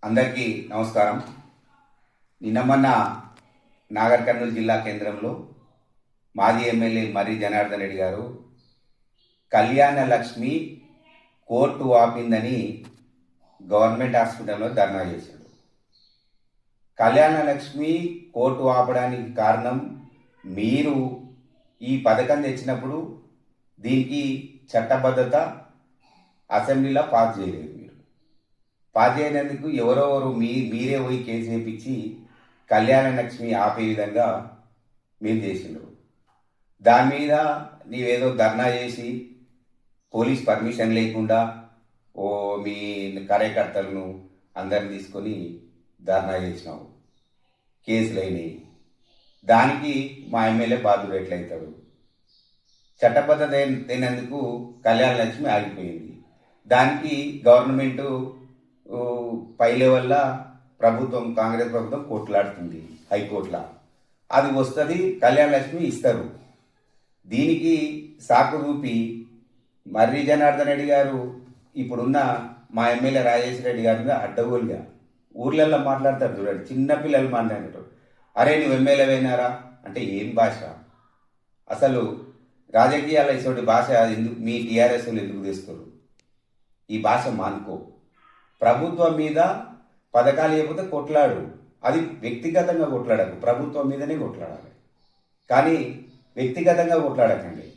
అందరికీ నమస్కారం. నిన్న మొన్న నాగర్ కర్నూలు జిల్లా కేంద్రంలో మాజీ ఎమ్మెల్యే మర్రి జనార్దన్ రెడ్డి గారు కళ్యాణ లక్ష్మి కోర్టు ఆపిందని గవర్నమెంట్ హాస్పిటల్లో ధర్నా చేశాడు. కళ్యాణ లక్ష్మి కోర్టు ఆపడానికి కారణం మీరు ఈ పథకం తెచ్చినప్పుడు దీనికి చట్టబద్ధత అసెంబ్లీలో పాస్ చేయలేదు. పాస్ చేయనందుకు ఎవరెవరు మీరే పోయి కేసు వేయించి కళ్యాణ లక్ష్మి ఆపే విధంగా మీరు చేసిండ్రు. దాని మీద నీవేదో ధర్నా చేసి పోలీస్ పర్మిషన్ లేకుండా మీ కార్యకర్తలను అందరిని తీసుకొని ధర్నా చేసినావు, కేసులు అయినాయి. దానికి మా ఎమ్మెల్యే బాధ్యుడు ఎట్లయితాడు? చట్టబద్ధత అయినందుకు కళ్యాణ లక్ష్మి ఆగిపోయింది. దానికి గవర్నమెంటు పై లెవెల్లో ప్రభుత్వం, కాంగ్రెస్ ప్రభుత్వం కొట్లాడుతుంది హైకోర్టులో. అది వస్తుంది, కళ్యాణ లక్ష్మి ఇస్తారు. దీనికి సాకు చూపి మర్రి జనార్దన్ రెడ్డి గారు ఇప్పుడున్న మా ఎమ్మెల్యే రాజేశ్వర రెడ్డి గారి మీద అడ్డగోలుగా ఊర్లలో మాట్లాడతారు. చూడండి, చిన్నపిల్లలు మాట్లాడతారు. అరే నువ్వు ఎమ్మెల్యే అయినారా అంటే ఏం భాష? అసలు రాజకీయాల ఇటువంటి భాష ఎందుకు మీ టీఆర్ఎస్లు ఎందుకు తెస్తారు? ఈ భాష మానుకో. ప్రభుత్వం మీద పథకాలు లేకపోతే కొట్లాడు, అది వ్యక్తిగతంగా కొట్లాడకు, ప్రభుత్వం మీదనే కొట్లాడాలి. కానీ వ్యక్తిగతంగా కొట్లాడకండి.